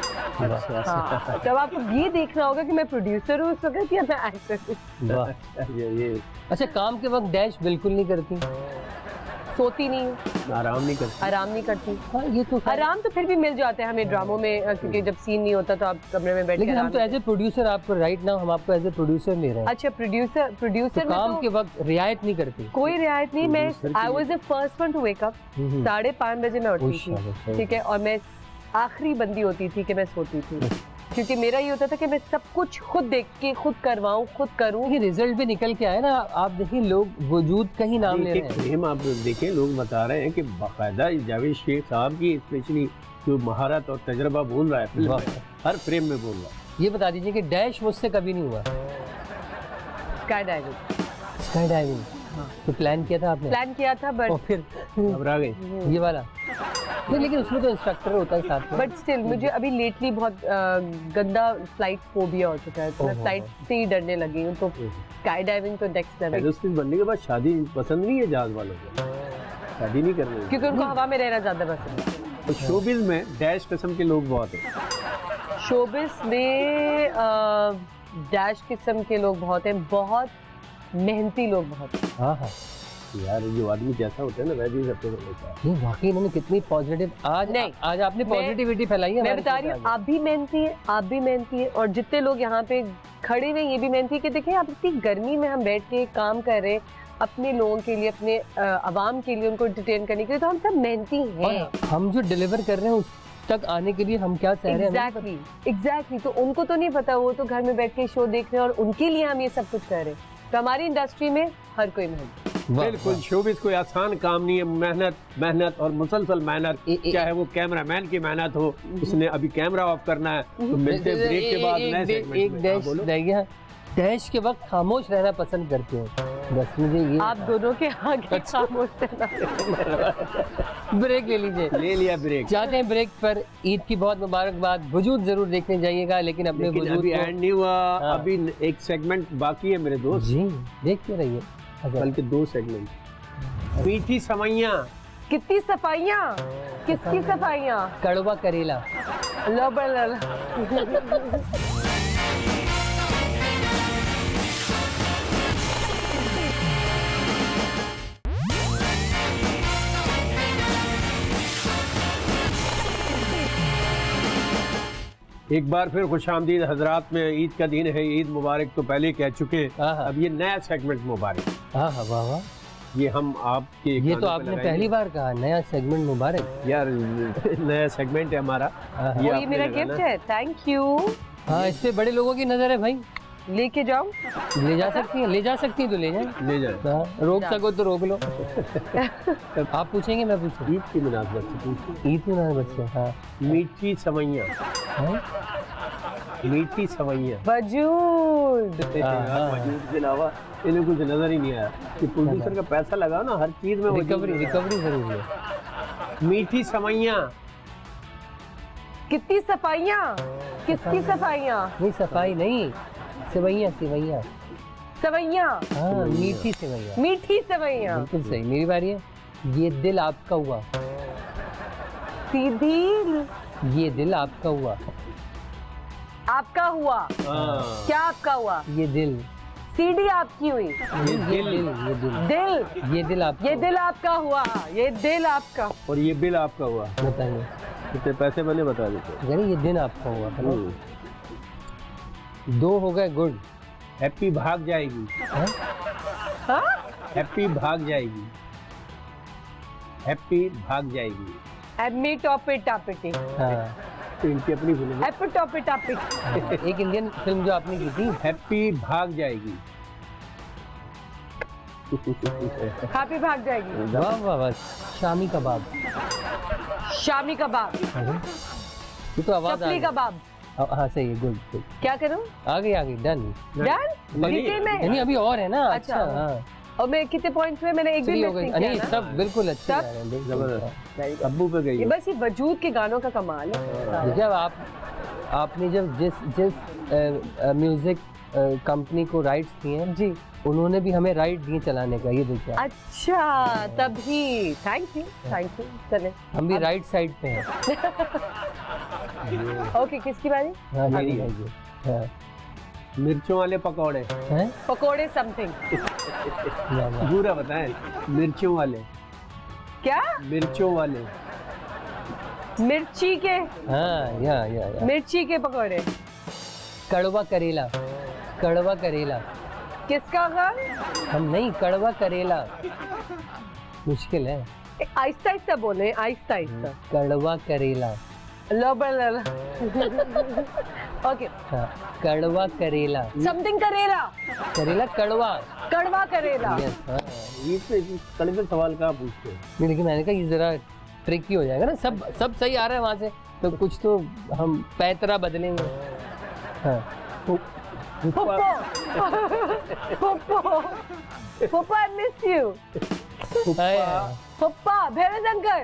S3: हाँ, तब आपको ये देखना होगा कि मैं प्रोड्यूसर हूँ उस वक्त या मैं एक्टर हूँ।
S2: ये
S1: अच्छा काम के वक्त डैश बिल्कुल नहीं करती?
S3: सोती नहीं हूँ,
S2: आराम नहीं करती।
S3: आराम नहीं करती।
S1: हाँ, ये तो खैर-
S3: आराम तो फिर भी मिल जाते हैं हमें ड्रामों में, क्योंकि जब सीन नहीं होता तो आप कमरे में बैठ के
S1: लेकिन हम
S3: आराम
S1: तो एज ए प्रोड्यूसर आपको राइट नाउ हम आपको एज ए प्रोड्यूसर ले रहे हैं।
S3: अच्छा, प्रोड्यूसर
S1: तो
S3: में
S1: काम
S3: तो
S1: के वक्त रियायत नहीं करती।
S3: कोई रियायत नहीं। मैं
S2: Producer की
S3: I was the first one to wake up. 5:30 बजे मैं उठती थी, ठीक है, और मैं आखिरी बंदी होती थी कि मैं सोती थी, क्योंकि मेरा ये होता था कि मैं सब कुछ खुद देख के खुद करवाऊं, खुद करूं।
S1: ये रिजल्ट भी निकल के आया ना, आप देखिए लोग वजूद का ही नाम ले रहे हैं।
S2: फ्रेम आप देखें, लोग बता रहे हैं कि बाकायदा जावेद शेख साहब की स्पेशली जो महारत और तजर्बा बोल रहा है फिल्म में, हर फ्रेम में बोल रहा है।
S1: ये बता दीजिए कि डैश मुझसे कभी नहीं हुआ।
S3: स्काई डाइविंग,
S1: स्काई डाइविंग तो प्लान किया था आपने?
S3: प्लान किया था,
S1: और
S3: बट
S1: फिर
S2: घबरा गए।
S1: ये वाला नहीं, लेकिन उसमें तो इंस्ट्रक्टर होता है साथ में।
S3: बट स्टिल मुझे अभी लेटली बहुत गंदा फ्लाइट फोबिया हो चुका है, तो मैं
S1: ओहो।
S3: फ्लाइट से ही डरने लगी हूँ। तो स्काई डाइविंग तो नेक्स्ट लेवल,
S2: एरोस्पेस बनने के बाद शादी पसंद नहीं है जहाज वालों को, शादी नहीं करनी।
S3: क्योंकि उनको हवा में रहना ज्यादा पसंद है।
S2: तो शोबिज में डैश किस्म के लोग बहुत हैं।
S3: शोबिस में डैश किस्म के लोग बहुत हैं, बहुत मेहनती लोग बहुत हैं।
S1: हाँ हाँ,
S2: यार जो आदमी जैसा होता है ना वैसे ही सबको होता है।
S1: नहीं वाकई इन्होंने कितनी पॉजिटिव आज
S3: नहीं,
S1: आज आपने पॉजिटिविटी फैलाई है।
S3: मैं
S1: हमारे
S3: बता रही हूँ,
S1: साथ आज।
S3: आप भी मेहनती हैं, आप भी मेहनती हैं, और जितने लोग यहाँ पे खड़े हुए हैं ये भी मेहनती है। कि देखिए, आप इतनी गर्मी में हम बैठ के काम कर रहे हैं अपने लोगों के लिए, अपने आवाम के लिए, उनको एंटरटेन करने के लिए, तो हम सब मेहनती हैं।
S1: और हम जो डिलीवर कर रहे हैं उस तक आने के लिए हम क्या सह रहे हैं।
S3: एग्जैक्टली। तो उनको तो नहीं पता, वो तो घर में बैठ के शो देख रहे हैं, और उनके लिए हम ये सब कुछ कर रहे हैं। तो हमारी इंडस्ट्री में हर कोई मेहनत।
S2: बिल्कुल, शोबिज कोई आसान काम नहीं है। मेहनत मेहनत और मुसलसल मेहनत, चाहे वो कैमरामैन की मेहनत हो, उसने अभी कैमरा ऑफ करना है, तो मिलते हैं ब्रेक के बाद नए सेगमेंट
S1: एक
S2: में।
S1: डैश रह गया। डैश के वक्त खामोश रहना पसंद करते हैं, बस मुझे ये
S3: आप दोनों के आगे खामोश रहना।
S1: ब्रेक ले लीजिए।
S2: ले लिया ब्रेक।
S1: जाते हैं ब्रेक पर। ईद की बहुत मुबारकबाद। वजूद जरूर देखने जाइएगा, लेकिन अपने
S2: लेकिन
S1: वजूद
S2: अभी
S1: को
S2: एंड नहीं हुआ,
S1: हाँ।
S2: अभी एक सेगमेंट बाकी है मेरे दोस्त,
S1: जी देखते रहिए।
S2: बल्कि 2 सेगमेंट। मीठी समैया।
S3: कितनी सफाइयाँ, किसकी सफाइयाँ?
S1: कड़वा करेला।
S3: लो बल-
S2: एक बार फिर खुशामदीद हजरात में। ईद का दिन है, ईद मुबारक तो पहले कह चुके।
S1: हाँ, हाँ।
S2: अब ये नया सेगमेंट मुबारक,
S1: हाँ हाँ, वाह वाह,
S2: ये हम आपके
S1: ये तो
S2: कानों पे
S1: आपने
S2: लगाएंगे।
S1: पहली बार कहा, नया सेगमेंट मुबारक।
S2: यार नया सेगमेंट है हमारा,
S1: हाँ, हाँ।
S3: ये
S2: आपने
S3: मेरा
S2: लगाना।
S3: गिफ्ट है, थैंक यू।
S1: हाँ, इस पे बड़े लोगों की नजर है भाई।
S3: लेके जाऊं?
S1: ले जा सकती हैं, ले जा सकती हैं तो ले जाए।
S2: ले जाए।
S1: हाँ, रोक सको तो रोक लो। आप पूछेंगे मैं पूछूं?
S2: ईद की मुनासबत से पूछिए।
S1: ईद में ना बच्चे। हाँ
S2: मीठी सवैया।
S1: हाँ?
S2: मीठी सवैया।
S3: वजूद।
S2: यार, वजूद के अलावा इन्हें कुछ नजर ही नहीं आया कि प्रोड्यूसर का पैसा लगा ना हर चीज में।
S1: रिकवरी रिकवरी जरूरी है।
S2: मीठी सवैया।
S3: कितनी सफाइयाँ, किसकी सफाइयाँ?
S1: नहीं सफाई नहीं, सेवैयाँ सेवैयाँ।
S3: सवैयाँ,
S1: हाँ, मीठी सेवैयाँ।
S3: मीठी सवैयाँ।
S1: बिल्कुल सही। मेरी बारी है। ये दिल आपका हुआ।
S3: सीधी।
S1: ये दिल आपका हुआ।
S3: आपका हुआ?
S2: हाँ।
S3: क्या आपका हुआ?
S1: ये दिल।
S3: सीडी आपकी हुई?
S1: ये दिल ये दिल
S3: दिल।
S1: ये दिल आपका
S3: ये दिल आपका हुआ, ये दिल आपका।
S2: और ये बिल आपका हुआ।
S1: हुआ। बताइए।
S2: कितने पैसे बने बता देते।
S1: अरे ये दिन आपका हुआ है ना। 2 हो गए गुड।
S2: हैप्पी भाग जाएगी।
S1: हाँ?
S3: हाँ?
S2: हैप्पी भाग जाएगी। हैप्पी भाग जाएगी।
S3: एमी टॉपे टापिटी।
S1: हाँ।
S2: तो इनकी अपनी फिल्म है।
S3: एप्पी टॉपे टापिटी।
S1: हाँ, एक इंडियन फिल्म जो आपने की थी।
S2: हैप्पी भाग जाएगी।
S3: हैप्पी भाग जाएगी।
S1: वाह वाह वाह। शामी कबाब।
S3: शामी कबाब।
S1: अरे, ये तो आवाज आ
S3: चपली
S1: गई।
S3: कबाब।
S1: हाँ सही है, गुड गुड।
S3: क्या करूं?
S1: आ गई डन।
S3: डन? डिटेल में?
S1: नहीं अभी और है ना।
S3: अच्छा।
S1: अच्छा हाँ।
S3: और मैं कितने पॉइंट्स में? मैंने एक भी
S1: 3 हो
S3: मिस
S1: गई।
S3: नहीं
S1: नहीं
S3: किया ना।
S1: सब बिल्कुल अच्छे
S3: सब?
S1: जा रहे हैं, बिल्कुल।
S2: जबरदस्त। अब्बू पे गई
S3: ये
S2: हो।
S3: बस ये वजूद के गानों का कमाल है।
S1: जब आपने जब जिस म्यूजिक कंपनी को राइट्स दिए हैं
S3: जी,
S1: उन्होंने भी हमें राइट दिए चलाने का। ये देखिए
S3: अच्छा तभी। थैंक यू चले।
S1: हम भी राइट साइड पे हैं।
S3: ओके, किसकी बारी?
S1: हाँ
S2: मेरी
S1: मेरी
S2: है।
S1: है। हाँ।
S2: मिर्चों वाले पकौड़े।
S1: हैं?
S3: पकोड़े समथिंग।
S1: वाह, वाह।
S2: पूरा बताएं। मिर्चों वाले।
S3: क्या?
S2: मिर्चों वाले।
S3: मिर्ची के?
S1: हाँ या
S3: मिर्ची के पकौड़े।
S1: कड़वा करेला, कड़वा करेला।
S3: किसका का?
S1: हम नहीं, कड़वा करेला मुश्किल है।
S3: आहिस्ता आहिस्ता बोले, आहिस्ता आहिस्ता।
S1: कड़वा करेला।
S3: ओके।
S1: हाँ, कड़वा करेला।
S3: समथिंग करेला।
S1: करेला कड़वा।
S3: कड़वा करेला।
S1: Yes, हाँ।
S2: ये तो कड़वे सवाल कहाँ पूछते हैं?
S1: नहीं, लेकिन मैंने कहा ये जरा ट्रिकी हो जाएगा ना, सब सही आ रहा है वहाँ से, तो कुछ तो हम पैतरा बदलेंगे। हाँ।
S3: Popo. Popo. Popo, I miss you. पप्पा, भेवेश अंकल।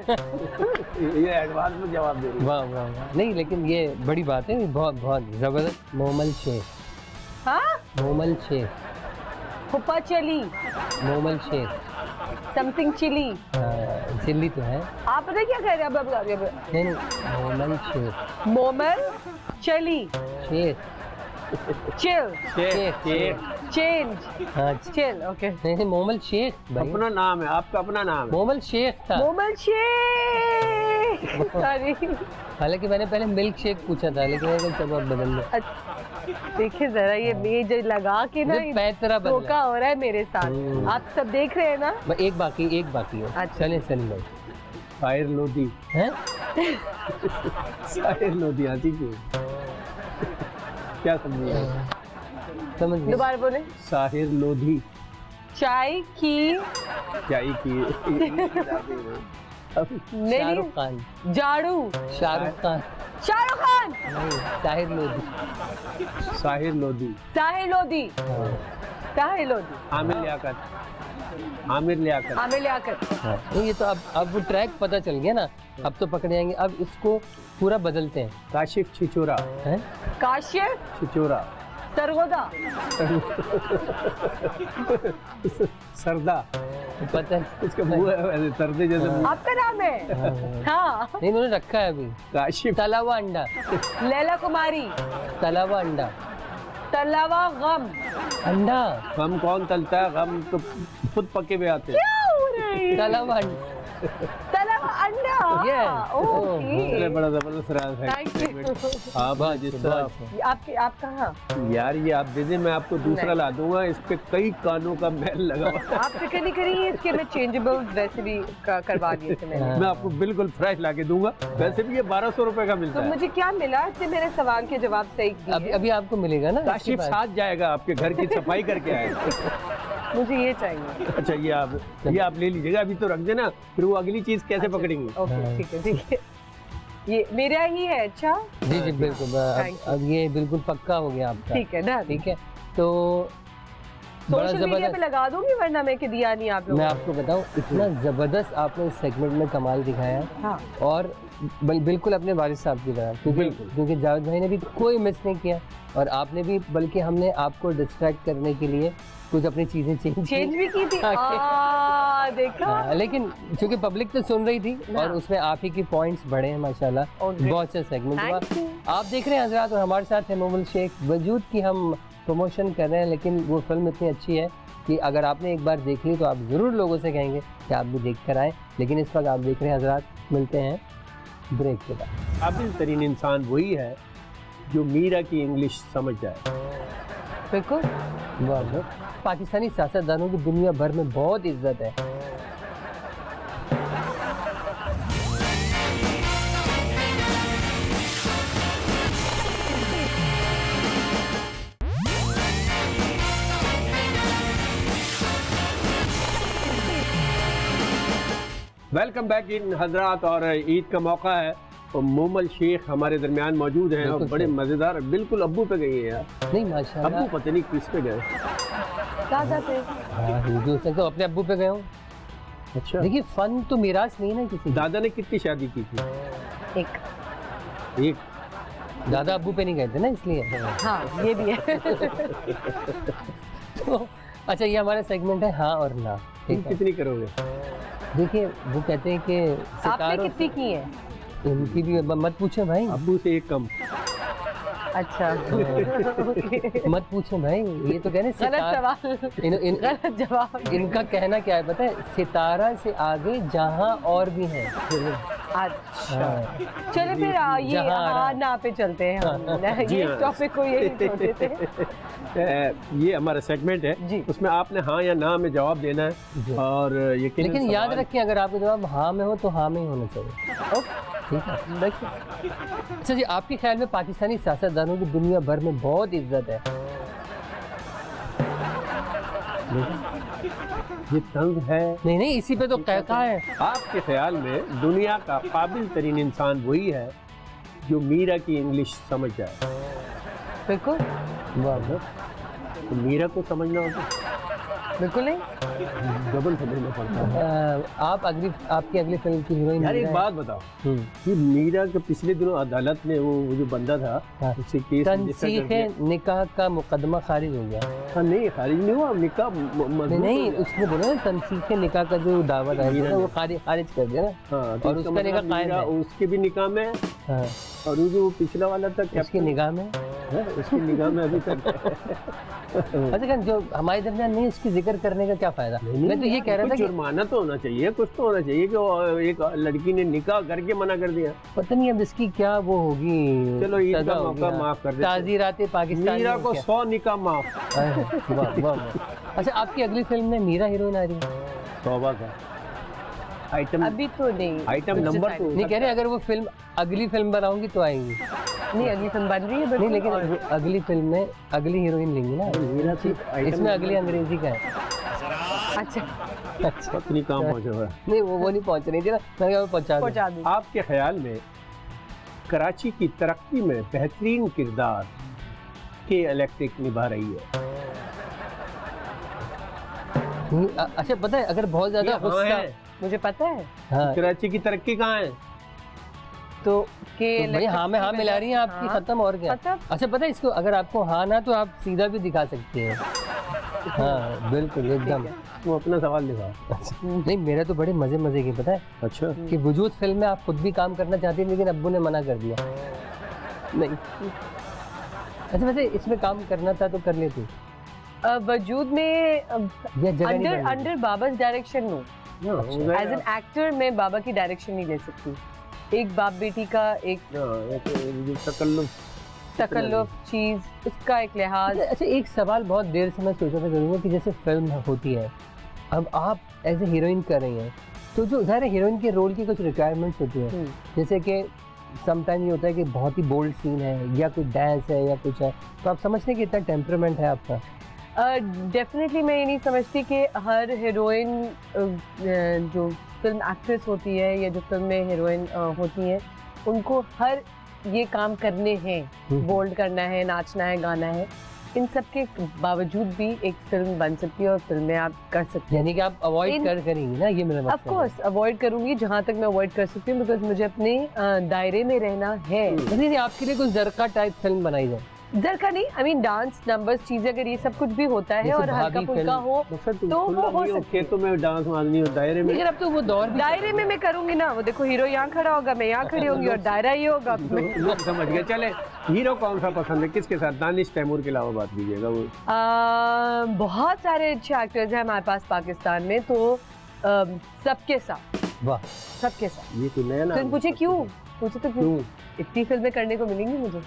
S2: ये एडवांस में जवाब दे रही है।
S1: वाह वाह वाह। नहीं लेकिन ये बड़ी बात है, बहुत बहुत जबरदस्त। मोमल शेख।
S3: हाँ?
S1: मोमल शेख।
S3: पप्पा चली।
S1: मोमल शेख।
S3: Something chilli.
S1: हाँ, चिल्ली तो है।
S3: आप पता क्या कह रहे हैं? अब
S1: नहीं, मोमल शेख।
S3: मोमल चली।
S1: शेख।
S3: चिल।
S1: शेख।
S3: चेंज।
S1: हाँ,
S3: चिल। ओके।
S1: नहीं मोमल शेख भाई।
S2: अपना नाम है, आपका अपना नाम है।
S1: मोमल शेख था।
S3: मोमल शेख। सॉरी।
S1: हालांकि मैंने पहले मिल्क शेक पूछा था, लेकिन मैंने कहा जवाब बदल दिया।
S3: देखिए जरा ये जो लगा के ना
S1: पैतरा बदला।
S3: धोखा हो रहा है मेरे साथ। आप सब देख रहे हैं ना?
S1: एक बाकी है।
S3: अच्छा।
S1: चले भाई।
S2: साहिर लोधी
S1: हैं?
S2: साहिर लोधी आती क्यों? क्या समझे?
S1: समझ गए?
S3: दोबारा बोले।
S2: साहिर लोधी।
S3: चाय की।
S2: क्या की?
S1: शाहरुख खान।
S3: झाड़ू।
S1: शाहरुख खान।
S3: शाहरुख खान।
S1: नहीं, साहिर लोधी।
S2: साहिर लोधी।
S3: साहिर लोधी।
S1: हाँ।
S3: साहिर लोधी।
S2: आमिर लियाकत। आमिर लियाकत।
S3: आमिर लियाकत।
S1: हाँ। तो ये तो अब वो ट्रैक पता चल गया ना, अब तो पकड़ जाएंगे। अब इसको पूरा बदलते हैं।
S2: काशिफ छिचोरा।
S1: हैं?
S3: काशिफ।
S2: छिचोरा।
S3: सरगोदा।
S2: सरदा।
S1: पता नहीं।
S2: इसका मुंह है वैसे सरदे जैसे मुंह।
S3: आपका नाम है? हाँ।
S1: नहीं, इन्होंने रखा है अभी।
S2: काशिफ।
S1: तला हुआ अंडा।
S3: लैला कुमारी।
S1: तला हुआ अंडा।
S3: तलावा गम।
S1: अंडा।
S2: गम कौन तलता है? गम तो खुद पके हुए आते हैं।
S3: क्या हो रहा है?
S1: तला हुआ अंडा।
S3: तलावा अंडा।
S1: Yes.
S3: ओके।
S2: बड़ा जबरदस्त राज है।
S3: Thank you.
S2: आप जिस तरह
S3: आप कहाँ?
S2: यार ये आप दे दें, मैं आपको दूसरा
S3: नहीं।
S2: ला दूंगा। इस पे कई कानों का मैल लगा हुआ है।
S3: आप फिक्र नहीं करिए, इसके मैं चेंजेबल वैसे भी करवा दिए थे मैंने।
S2: मैं आपको बिल्कुल फ्रेश ला के दूंगा। वैसे भी ये 1200 रुपए का मिलता
S3: तो
S2: है।
S3: मुझे क्या मिला? इससे मेरे सवाल के जवाब सही दिए।
S1: अभी आपको मिलेगा ना।
S2: काशिफ साथ जाएगा, आपके घर की सफाई करके आएगा।
S3: मुझे ये चाहिए।
S2: अच्छा ये आप ले लीजिएगा, अभी तो रख देना, फिर वो अगली चीज कैसे पकड़ेंगे?
S3: ओके ठीक है। ये मेरा ही है। अच्छा
S1: जी जी बिल्कुल। अब ये बिल्कुल पक्का हो गया आपका।
S3: ठीक है ना?
S1: ठीक है, तो बड़ा
S3: सोशल मीडिया पे
S1: जबरदस्त।
S3: लगा दूंगी, वरना मैं कि दिया नहीं आप लोगों
S1: मैं आपको बताऊं, इतना जबरदस्त आपने इस सेगमेंट में कमाल दिखाया है।
S3: हाँ।
S1: और बिल्कुल अपने वारिस साहब की तरह, क्योंकि जावेद भाई ने भी कोई मिस नहीं किया और आपने भी, बल्कि हमने आपको डिस्ट्रैक्ट करने के लिए कुछ अपनी चीजें
S3: चेंज भी की थी। देखा।
S1: हाँ, लेकिन क्योंकि पब्लिक तो सुन रही थी और उसमें आप ही के पॉइंट्स बढ़े हैं माशाल्लाह। बहुत से सेगमेंट हुआ। आप देख रहे हैं हजरात, और हमारे साथ है मोमल शेख। वजूद की हम प्रमोशन कर रहे हैं, लेकिन वो फिल्म इतनी अच्छी है कि अगर आपने एक बार देख ली तो आप ज़रूर लोगों से कहेंगे कि आप भी देख कर आएँ। लेकिन इस वक्त आप देख रहे हैं हजरात, मिलते हैं ब्रेक के बाद।
S2: काबिल तरीन इंसान वही है जो मीरा की इंग्लिश समझ जाए।
S3: बिल्कुल।
S1: वाह, पाकिस्तानी सियासतदानों की दुनिया भर में बहुत इज्जत है।
S2: वेलकम बैक इन हजरात, और ईद का मौका है और मोमल शेख हमारे दरमियान मौजूद हैं और बड़े मज़ेदार। बिल्कुल अब्बू पे गई है यार।
S1: नहीं माशाल्लाह।
S2: अब्बू पता नहीं किस पे गए।
S3: दादा पे।
S1: हाँ, हिंदू हो सकते हो, अपने अब्बू पे गए हो।
S2: अच्छा,
S1: देखिए फन तो मिरास नहीं है ना किसी की।
S2: दादा ने कितनी शादी की थी? एक।
S1: दादा अब्बू पे नहीं गए थे ना, इसलिए।
S3: हाँ ये भी है।
S1: तो अच्छा, ये हमारा सेगमेंट है हाँ और ना।
S2: तुम
S1: ठीक है,
S2: कितनी करोगे?
S1: देखिए वो कहते हैं कि
S3: आपने
S1: सितारों
S3: कितनी की है?
S1: इनकी भी मत पूछे भाई।
S2: अब्बू से एक कम।
S3: अच्छा ओके।
S1: मत पूछो भाई, ये तो कहने
S3: गलत
S1: सितारा,
S3: सवाल, गलत जवाब।
S1: इनका कहना क्या है पता है, सितारा से आगे जहां और भी है।
S3: अच्छा
S1: हाँ।
S3: चलो फिर ये
S1: जहाँ आ रहा
S3: हाँ
S1: है।
S3: ना पे चलते हैं हम।
S2: जी
S3: ये
S2: हाँ।
S3: टॉपिक को यही छोड़ते थे।
S2: ये हमारा सेगमेंट है,
S3: जी।
S2: उसमें आपने हाँ या ना में जवाब देना
S1: जी।
S2: है। और यकीनन
S1: लेकिन याद
S2: सवाल-
S1: रखिए, अगर आपका जवाब हाँ में हो तो हाँ में ही होना चाहिए। ठीक है, देखिए। अच्छा जी, आपके ख्याल में पाकिस्तानी सियासतदानों की दुनिया भर में बहुत इज्जत है?
S2: ये तंग है।
S1: नहीं नहीं, इसी पे तो कहता है।
S2: आपके ख्याल में दुनिया का काबिल तरीन इंसान वही है जो मीरा की इंग्लिश समझ जाए?
S3: बिल्कुल
S1: वाह,
S2: तो मीरा को समझना होगा,
S3: बिल्कुल नहीं।
S2: डबल समझना पड़ता है।
S1: आपकी अगली फिल्म की हीरोइन
S2: यार एक बात बताओ, कि मीरा के पिछले दिनों अदालत ने वो जो बंदा था
S1: हाँ।
S2: उससे केस रजिस्टर कर
S1: तनसीख
S2: दिया।
S1: निकाह का मुकदमा खारिज हो गया।
S2: हाँ, नहीं खारिज नहीं हुआ, निकाह
S1: नहीं नहीं, उसने बोला ना तनसीख निकाह का जो दावा था
S2: मीरा
S1: वो
S2: ने।
S1: खारिज कर दिया ना।
S2: हाँ, तो
S1: और
S2: इसका
S1: उसका निकाह
S2: मतलब
S1: कायम
S2: मीरा
S1: है।
S2: उसके भी निकाह में है,
S1: हाँ,
S2: और वो जो पिछला वाला था
S1: उसकी
S2: कैप्टन,
S1: निगाह में।
S2: है, उसकी निगाह में अभी तक
S1: अच्छा खान, जो हमारे दरमियान नहीं, उसकी जिक्र करने का क्या फायदा? मैं तो ये कह रहा था
S2: कुछ
S1: कि
S2: जुर्माना तो होना चाहिए, कुछ तो होना चाहिए कि वो एक लड़की ने निकाह करके मना कर दिया।
S1: पता नहीं अब इसकी क्या वो होगी।
S2: चलो ईद
S1: सजा
S2: का
S1: होगी,
S2: मौका
S1: हाँ।
S2: माफ कर देते।
S1: ताज़ीराते पाकिस्तान
S2: मीरा
S1: में
S2: को
S1: क्या?
S2: 100 निकाह माफ।
S1: आए, वाह, वाह, वाह। अच्छा, आपकी अगली फिल्म में मीरा हीरोइन आ रही है?
S2: तौबा का आइटम,
S3: अभी तो नहीं।
S2: आइटम
S3: कुछ
S2: नंबर
S3: decide
S2: तो
S1: नहीं कह रहे, अगर वो फिल्म अगली फिल्म बनाऊंगी तो आएंगी।
S3: नहीं, अगली फिल्म बन रही है
S1: नहीं,
S3: बिल्कुल।
S1: लेकिन
S3: और
S1: वो अगली फिल्म में अगली हीरोइन लेंगी ना।
S2: मीरा की आइटम
S1: इसमें अगली अंग्रेजी का है।
S3: अच्छा
S1: अच्छा,
S2: पत्नी काम पहुंचा हुआ है।
S1: नहीं वो नहीं पहुंच रही थी ना, मैंने कहा वो पहुंचा दूं।
S3: पहुंचा दूँ।
S2: आपके ख्याल में कराची की तरक्की में बेहतरीन किरदार के इलेक्ट्रिक निभा रही है?
S1: अच्छा, पता है अगर बहुत ज्यादा
S2: ये हाँ
S1: गुस्सा,
S2: है।
S3: मुझे पता है
S1: हाँ,
S2: कराची की तरक्की कहाँ है?
S3: तो के
S1: तो भाई हाँ में हाँ मिला रही है आपकी,
S3: हाँ।
S1: खत्म और क्या।
S3: मतलब
S1: अच्छा, पता है इसको, अगर आपको हाँ ना तो आप सीधा भी दिखा सकते हैं। हाँ बिल्कुल एकदम।
S3: ठीक है।
S2: तू अपना सवाल दिखा।
S1: नहीं, मेरा तो बड़े मजे मजे की पता है
S2: अच्छा,
S1: कि वजूद फिल्म में आप खुद भी काम करना चाहती हैं लेकिन अब्बू ने मना कर दिया। नहीं, अच्छा वैसे इसमें काम करना था तो कर लेती
S3: वजूद में
S1: या जगह नहीं
S3: अंडर
S1: बनती?
S3: अंडर बाबा's direction no. As an actor मैं बाबा की डायरेक्शन नहीं ले सकती। एक बाप बेटी का एक तकल्लुफ चीज, उसका एक लिहाज।
S1: अच्छा, एक सवाल बहुत देर से मैं सोचा था करूँगा कि जैसे फिल्म होती है, अब आप एज ए हीरोइन कर रही हैं, तो जो ज़ाहिर है हीरोइन के रोल की कुछ रिक्वायरमेंट्स होती हैं, जैसे कि समटाइम ये होता है कि बहुत ही बोल्ड सीन है या कोई डांस है या कुछ है, तो आप समझते हैं कि इतना टेम्परामेंट है आपका?
S3: डेफिनेटली मैं ये नहीं समझती कि हर हीरोइन जो फिल्म एक्ट्रेस होती है या जो फिल्म में हीरोइन होती हैं, उनको हर ये काम करने हैं, बोल्ड करना है, नाचना है, गाना है। इन सब के बावजूद भी एक फिल्म बन सकती है और फिल्में आप कर सकते हैं।
S1: यानी कि आप अवॉइड करेंगी ना, ये मेरा
S3: ऑफ
S1: मतलब है।
S3: कोर्स अवॉइड करूंगी जहां तक मैं अवॉइड कर सकती हूँ, बिकॉज मुझे अपने दायरे में रहना है।
S1: नहीं, आपके लिए कुछ जरका टाइप फिल्म बनाई जाए।
S3: डर का नहीं, आई मीन डांस नंबर्स चीजें, अगर ये सब कुछ भी होता है
S1: जैसे
S3: और हल्का
S1: भाभी
S3: फुल्का
S1: फिल्म।
S3: हो तो वो हो सकती है।
S2: खेतों में डांस मारनी हो, दायरे में
S1: लेकिन अब तो वो दौर भी
S3: दायरे में मैं करूंगी ना, वो देखो हीरो यहाँ खड़ा होगा, मैं यहाँ खड़ी होंगी और दायरा ये होगा।
S2: लोग समझ गए। चले, हीरो कौन सा पसंद है, किसके साथ? दानिश तैमूर के अलावा बात कीजिएगा। वो
S3: बहुत सारे अच्छे एक्टर्स हैं हमारे पास पाकिस्तान में, तो सबके साथ,
S1: वाह,
S3: सबके साथ।
S2: ये कोई नया नाम
S3: फिर पूछे क्यों, पूछे तो क्यों,
S2: क्यों?
S3: इतनी फिल्में करने को मिलेंगी मुझे।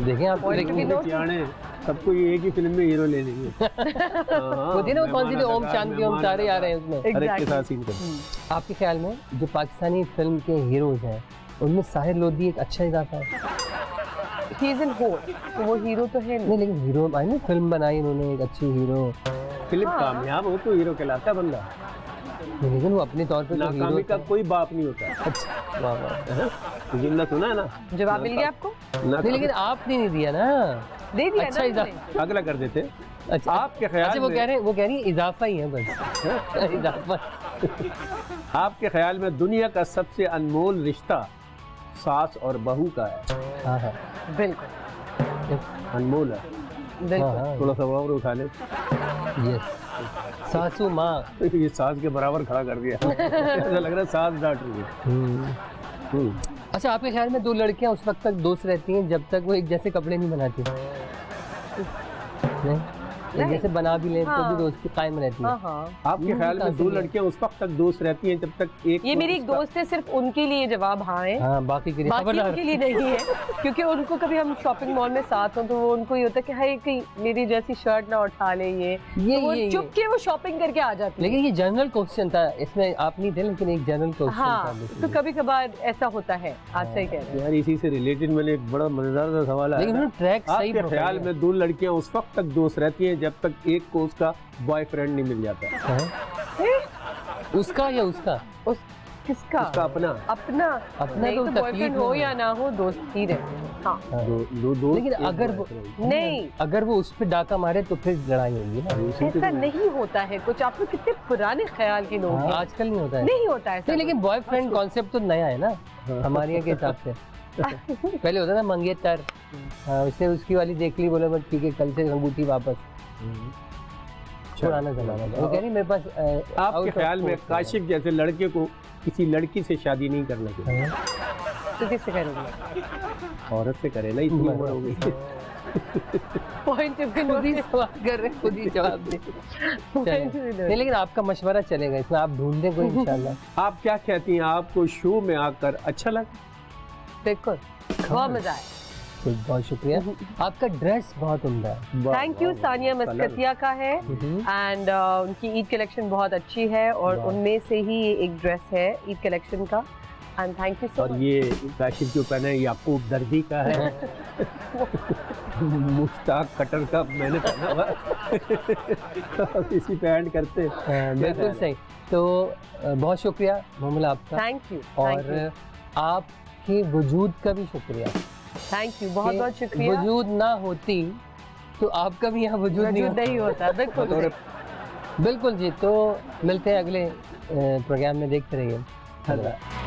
S1: देखें आप,
S3: Point
S1: लेकिन
S3: to be noted।
S2: सियाने, सबको ये एक ही फिल्म में हीरो ले लेंगे।
S1: वो थी ना वो कौन सी थी, ओम शांति ओम तारे आ रहे हैं उसमें।
S2: हर एक के
S3: Exactly।
S2: साथ सीन कर।
S1: आपके ख्याल में जो पाकिस्तानी फिल्म के हीरोज हैं उनमें साहिर लोधी एक अच्छा इजाफा है?
S3: He is in whole, तो वो हीरो तो है
S1: नहीं,
S3: नहीं।
S1: लेकिन हीरो आई ना, फिल्म बनाई उन्होंने एक अच्छी हीरो,
S2: फिल्म
S3: हाँ।
S2: कामयाब हो तो हीरो कहलाता है बंदा।
S1: लेकिन वो अपने तौर पे तो हीरो
S2: नाकामी का
S1: था।
S2: कोई बाप नहीं होता।
S1: अच्छा, वाह वाह।
S2: जिंदा सुना है ना?
S3: जवाब मिल गया आपको?
S1: नहीं, लेकिन आपने नहीं दिया ना।
S3: दे दिया
S1: अच्छा
S3: ना
S1: इजाफा।
S3: मैंने।
S2: अगला कर देते।
S1: अच्छा,
S2: आपके ख्याल
S1: अच्छा, वो
S2: में-
S1: कह रहे हैं, वो कह रही है इजाफा ही है बस। इजाफा।
S2: आपके ख्याल में दुनिया का सबसे अनमोल रिश्ता सास और बहू का है?
S1: हाँ हाँ
S3: बिल्कुल
S2: अनमोल है।
S1: हाँ
S3: बिल्कुल।
S1: हाँ,
S2: थोड़ा सा और उठा ले।
S1: यस, सासू माँ।
S2: ये सास के बराबर खड़ा कर दिया। ऐसा लग रहा है सास डांट रही है।
S1: हम्म।
S2: हम्म।
S1: अच्छा, आपके ख्याल में दो लड़कियां उस वक्त तक दोस्त रहती हैं जब तक वो एक जैसे कपड़े नहीं बनाती? नहीं? एक जैसे बना भी लें तो भी दोस्ती कायम रहती है।
S3: हाँ हाँ।
S2: आपके ख्याल में दो लड़कियां उस वक्त तक दोस्त रहती हैं जब तक एक
S3: ये मेरी एक दोस्त है, सिर्फ उनके लिए जवाब हाँ है,
S1: हाँ, बाकी के लिए
S3: बाकी
S1: खबरदार।
S3: उनके लिए नहीं है, क्योंकि उनको कभी हम शॉपिंग मॉल में साथ हों तो वो उनको ये होता है कि हाय कहीं मेरी जैसी शर्ट ना उठा ले ये तो वो चुप के वो शॉपिंग करके आ जाती है।
S1: लेकिन ये जनरल क्वेश्चन था, इसमें आप नहीं थे, लेकिन एक जनरल क्वेश्चन
S3: हाँ,
S1: था।
S3: तो कभी कभार ऐसा होता है। आप सही कह रहे हैं।
S2: यार इसी से रिलेटेड मैंने एक बड़ा मजेदार सा सवाल
S1: लेकिन
S2: आया।
S1: उन्होंने ट्रैक सही
S2: आपके ख्याल में दो लड़कियां उस वक्त तक दोस्त रहती हैं जब तक एक को उसका बॉयफ्रेंड नहीं मिल जाता?
S1: उसका या उसका?
S3: उस किसका?
S2: उसका अपना
S3: अपना नहीं तो बॉयफ्रेंड हो या ना हो दोस्त ही रहते हैं। हाँ।
S2: दो
S1: लेकिन अगर वो
S3: नहीं,
S1: अगर वो उस पे डाका मारे तो फिर लड़ाई होगी ना।
S3: ऐसा नहीं होता है कुछ। आप लोग कितने पुराने ख्याल के लोग हैं।
S1: आजकल नहीं होता है।
S3: नहीं होता है ऐसा।
S1: नहीं, लेकिन बॉयफ्रेंड कॉन्सेप्ट तो नया है ना हमारे यहाँ के हिसाब से। पहले होता था मंगेतर, उसने उसकी वाली देख ली, बोला बस ठीक है कल से अंगूठी वापस। पुराना जमाना था। वो कह रही मेरे पास
S2: आपके ख्याल में काशिफ जैसे लड़के को किसी लड़की से शादी नहीं करना चाहिए?
S3: तो किससे करोगे?
S2: औरत से करे ना, इतनी उम्र हो गई।
S3: पॉइंट
S1: खुद ही सवाल कर रहे, खुद ही जवाब दे। नहीं, लेकिन आपका मशवरा चलेगा इसमें, आप ढूंढने को इंशाल्लाह।
S2: आप क्या कहती हैं, आपको शो में आकर अच्छा लगा?
S3: बिल्कुल, बहुत मजा आया।
S1: बहुत शुक्रिया। आपका ड्रेस बहुत उम्दा है।
S3: Thank you. सानिया मस्कतिया का है एंड उनकी ईद कलेक्शन बहुत अच्छी है और उनमें से ही एक ड्रेस है ईद कलेक्शन का। And thank you so much.
S2: और ये काशिफ जो पहना है याकूब दर्दी का है। मुश्ताक कटर का मैंने पहना हुआ। इसी पे एंड करते।
S1: बिल्कुल सही। तो बहुत शुक्रिया मोहम्मद आपका।
S3: Thank you.
S1: और आपके वजूद का भी शुक्रिया।
S3: थैंक यू, बहुत बहुत शुक्रिया।
S1: वजूद ना होती तो आपका भी यहाँ वजूद नहीं
S3: होता। बिल्कुल
S1: बिल्कुल जी। तो मिलते हैं अगले प्रोग्राम में, देखते रहिए। धन्यवाद।